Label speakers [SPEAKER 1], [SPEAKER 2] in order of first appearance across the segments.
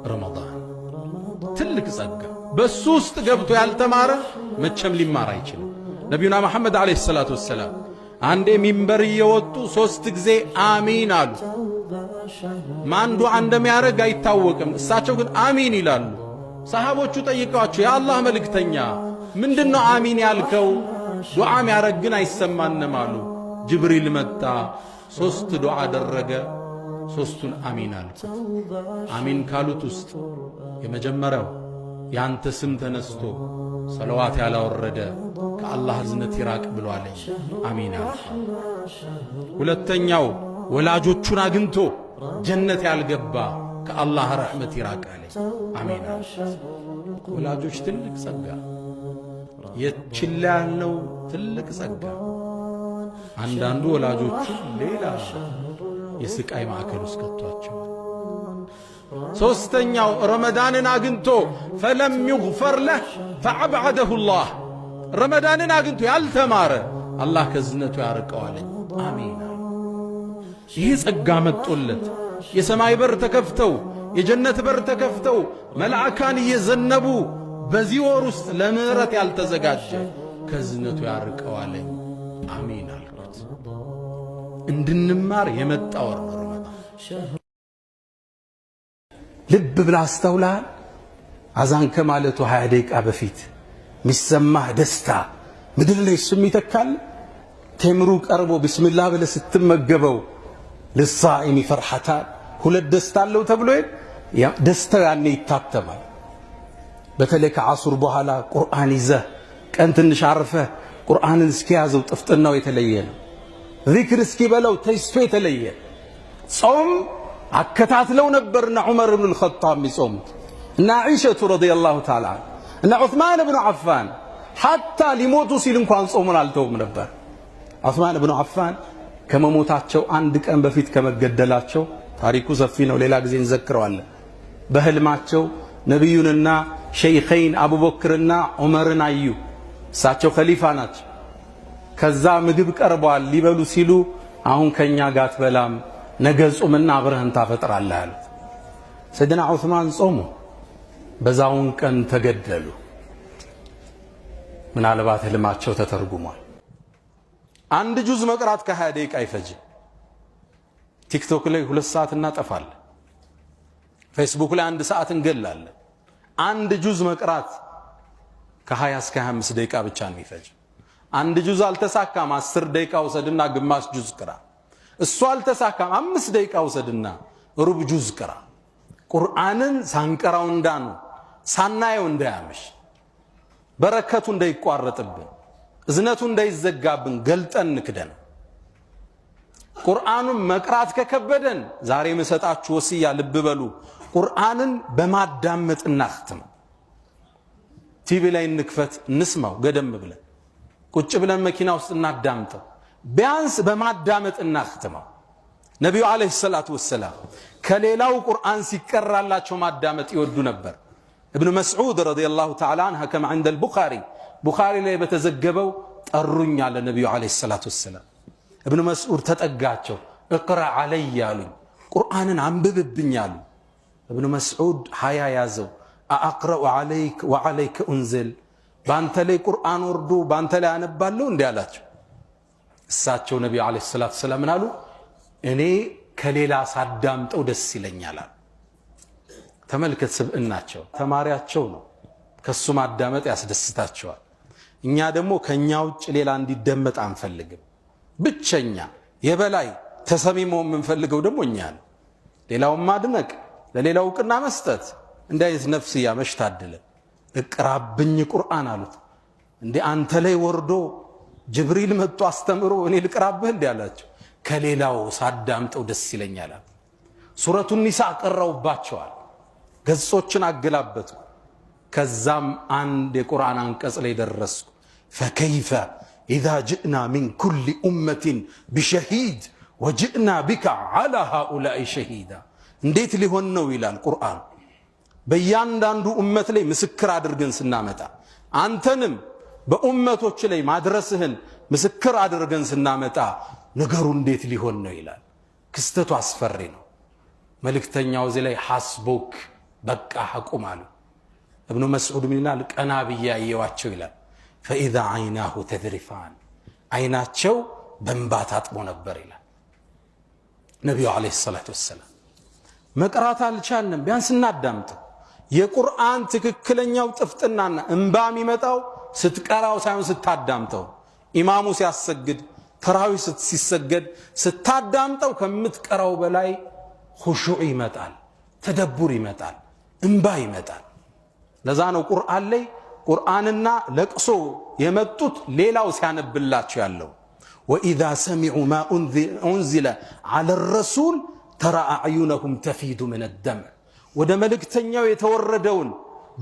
[SPEAKER 1] ረመዳን ትልቅ ጸጋ በሱ ውስጥ ገብቶ ያልተማረ መቼም ሊማር አይችልም። ነቢዩና መሐመድ አለይሂ ሰላቱ ወሰላም አንዴ ሚንበር እየወጡ 3 ጊዜ አሚን አሉ። ማን ዱዓ እንደሚያደርግ አይታወቅም። እሳቸው ግን አሚን ይላሉ። ሰሃቦቹ ጠይቀዋቸው የአላህ መልእክተኛ ምንድነው አሚን ያልከው? ዱዓ የሚያደርግ ግን አይሰማንም አሉ። ጅብሪል መጣ፣ 3 ዱዓ አደረገ፣ 3ቱን አሚን አሉ። አሚን ካሉት ውስጥ የመጀመሪያው ያንተ ስም ተነስቶ ሰለዋት ያላወረደ ከአላህ እዝነት ይራቅ ብሏል፣ አሚን አሉ። ሁለተኛው ወላጆቹን አግኝቶ ጀነት ያልገባ ከአላህ ረሕመት ይራቅ አለ፣ አሚን አሉ። ወላጆች ትልቅ ጸጋ፣ የችላ ያለው ትልቅ ጸጋ። አንዳንዱ ወላጆቹ ሌላ የስቃይ ማዕከል ውስጥ ከቷቸዋል። ሶስተኛው ረመዳንን አግኝቶ ፈለም ይግፈር ለህ ፈዐብዐደሁ ላህ፣ ረመዳንን አግኝቶ ያልተማረ አላህ ከዝነቱ ያርቀዋል፣ አሚን። ይህ ጸጋ መጦለት የሰማይ በር ተከፍተው የጀነት በር ተከፍተው መላእካን እየዘነቡ በዚህ ወር ውስጥ ለምህረት ያልተዘጋጀ ከዝነቱ ያርቀዋል፣ አሚን አልኩት። እንድንማር የመጣ ወር ነው ረመዳን። ልብ ብላ አስተውላል። አዛን ከማለቱ 20 ደቂቃ በፊት ሚሰማህ ደስታ ምድር ላይ ስም ይተካል። ቴምሩ ቀርቦ ቢስሚላህ ብለህ ስትመገበው ለሳኢሚ ፈርሐታን፣ ሁለት ደስታ አለው ተብሎ ደስታው ያኔ ይታተማል። በተለይ ከዓሱር በኋላ ቁርአን ይዘህ ቀን ትንሽ አርፈህ ቁርአንን እስኪያዘው ጥፍጥናው የተለየ ነው። ዚክር እስኪበለው ተስፋ የተለየ። ጾም አከታትለው ነበርና ዑመር ኢብኑ አልኸጣብ የሚጾሙት እና ዓኢሸቱ ረዲየላሁ ተዓላ እና ዑስማን ኢብኑ ዓፋን ሐታ ሊሞቱ ሲል እንኳን ጾሙን አልተውም ነበር። ዑስማን ኢብኑ ዓፋን ከመሞታቸው አንድ ቀን በፊት ከመገደላቸው ታሪኩ ሰፊ ነው፣ ሌላ ጊዜ እንዘክረዋለን። በህልማቸው ነቢዩንና ሸይኸይን አቡበክርና ዑመርን አዩ። እሳቸው ኸሊፋ ናቸው። ከዛ ምግብ ቀርቧል ሊበሉ ሲሉ አሁን ከኛ ጋር አትበላም፣ ነገ ጾምና አብረህን ታፈጥራለህ አሉት። ሰይድና ዑስማን ጾሙ፣ በዛውን ቀን ተገደሉ። ምናልባት ህልማቸው ተተርጉሟል። አንድ ጁዝ መቅራት ከ20 ደቂቃ አይፈጅም። ቲክቶክ ላይ 2 ሰዓት እናጠፋለን። ፌስቡክ ላይ 1 ሰዓት እንገላለን። አንድ ጁዝ መቅራት ከ20 እስከ 25 ደቂቃ ብቻ ነው የሚፈጅ። አንድ ጁዝ አልተሳካም፣ 10 ደቂቃ ውሰድና ግማሽ ጁዝ ቅራ። እሱ አልተሳካም፣ 5 ደቂቃ ውሰድና ሩብ ጁዝ ቅራ። ቁርአንን ሳንቀራው እንዳኑ ሳናየው እንዳያመሽ፣ በረከቱ እንዳይቋረጥብን፣ እዝነቱ እንዳይዘጋብን ገልጠን ንክደን። ቁርአኑን መቅራት ከከበደን ዛሬ መሰጣችሁ ወስያ ልብ በሉ፣ ቁርአንን በማዳመጥ እናختም። ቲቪ ላይ እንክፈት እንስማው፣ ገደም ብለን ቁጭ ብለን መኪና ውስጥ እናዳምጠው። ቢያንስ በማዳመጥ እናختመው። ነቢዩ አለይሂ ሰላቱ ወሰላም ከሌላው ቁርአን ሲቀራላቸው ማዳመጥ ይወዱ ነበር። ኢብኑ መስዑድ ረዲየላሁ ተዓላ ዐንሁ ከማ عند البخاري ቡኻሪ ላይ በተዘገበው ጠሩኝ አለ ነቢዩ አለይሂ ሰላቱ ወሰላም። ኢብኑ መስዑድ ተጠጋቸው፣ እቅራ ዐለይ አሉኝ፣ ቁርአንን አንብብብኝ አሉ። ኢብኑ መስዑድ ሀያ ያዘው። አቅረኡ ዐለይክ ወዐለይከ ኡንዝል፣ ባንተ ላይ ቁርአን ወርዶ ባንተ ላይ አነባለሁ እንዲህ አላቸው። እሳቸው ነቢዩ አለይሂ ሰላቱ ወሰላም አሉ፣ እኔ ከሌላ ሳዳምጠው ደስ ይለኛል አሉ። ተመልከት ስብዕናቸው፣ ተማሪያቸው ነው፣ ከሱ ማዳመጥ ያስደስታቸዋል። እኛ ደግሞ ከኛ ውጭ ሌላ እንዲደመጥ አንፈልግም። ብቸኛ የበላይ ተሰሚ መሆን የምንፈልገው ደግሞ እኛ ነው። ሌላውን ማድነቅ፣ ለሌላው እውቅና መስጠት፣ እንዲህ አይነት ነፍስያ መሽታደለ። እቅራብኝ ቁርአን አሉት። እንዴ አንተ ላይ ወርዶ ጅብሪል መጥቶ አስተምሮ እኔ ልቅራብህ እንዴ አላቸው። ከሌላው ሳዳምጠው ደስ ይለኛል። ሱረቱ ኒሳ ቀራውባቸዋል፣ ገጾችን አገላበጥኩ። ከዛም አንድ የቁርአን አንቀጽ ላይ ደረስኩ። ፈከይፈ ኢዛ ጅእና ሚን ኩሊ ኡመቲን ቢሸሂድ ወጅእና ቢከ ዐላ ሃኡላኢ ሸሂዳ። እንዴት ሊሆን ነው ይላል ቁርአን። በእያንዳንዱ ኡመት ላይ ምስክር አድርገን ስናመጣ፣ አንተንም በኡመቶች ላይ ማድረስህን ምስክር አድርገን ስናመጣ ነገሩ እንዴት ሊሆን ነው ይላል። ክስተቱ አስፈሪ ነው። መልእክተኛው እዚህ ላይ ሐስቡክ በቃ አቁም አሉ። ابن مسعود من ይላል ቀና ብዬ አየዋቸው ይላል فاذا عيناه تذرفان አይናቸው በእንባ ታጥቦ ነበር ይላል ነብዩ አለይሂ ሰላቱ ወሰለም። መቅራት አልቻልንም ቢያንስ እናዳምጠው። የቁርአን ትክክለኛው ጥፍጥናና እንባ የሚመጣው ስትቀራው ሳይሆን ስታዳምጠው። ኢማሙ ሲያሰግድ ተራዊ ሲሰገድ ስታዳምጠው ከምትቀራው በላይ ኹሹዕ ይመጣል፣ ተደቡር ይመጣል፣ እንባ ይመጣል። ለዛ ነው ቁርአን ላይ ቁርአንና ለቅሶ የመጡት ሌላው ሲያነብላቸው ያለው وإذا سمعوا ما أنزل على الرسول ترى أعينهم تفيض من الدمع ወደ መልእክተኛው የተወረደውን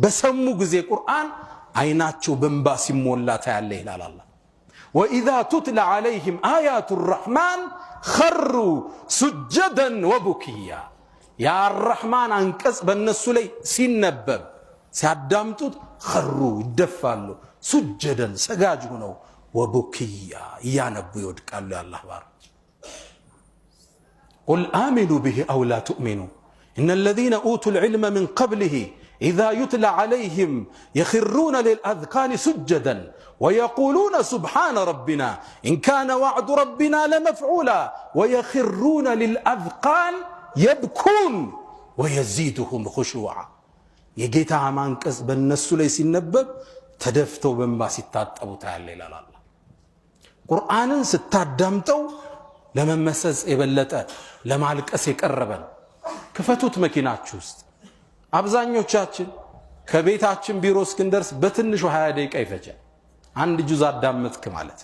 [SPEAKER 1] በሰሙ ጊዜ ቁርአን አይናቸው በእንባ ሲሞላ ታያለ ይላል አላህ። وإذا تتلى عليهم آيات الرحمن خروا سجدا وبكيا يا الرحمن አንቀጽ በእነሱ ላይ ሲነበብ ሲያዳምጡት خروا ይደፋሉ سجدا ሰጋጅ ሆነው وبكيا يانبو يودقالو يا الله بار قل آمنوا به أو لا تؤمنوا إن الذين أوتوا العلم من قبله إذا يتلى عليهم يخرون للأذقان سجدا ويقولون سبحان ربنا إن كان وعد ربنا لمفعولا ويخرون للأذقان يبكون ويزيدهم خشوعا يجيت عمان كسب النسو ليس النبب تدفتوا بمباسي تاتبو تعالي لا لا ቁርአንን ስታዳምጠው ለመመሰስ የበለጠ ለማልቀስ የቀረበን ክፈቱት። መኪናችሁ ውስጥ አብዛኞቻችን ከቤታችን ቢሮ እስክንደርስ በትንሹ 20 ደቂቃ ይፈጃል። አንድ ጁዝ አዳመጥክ ማለት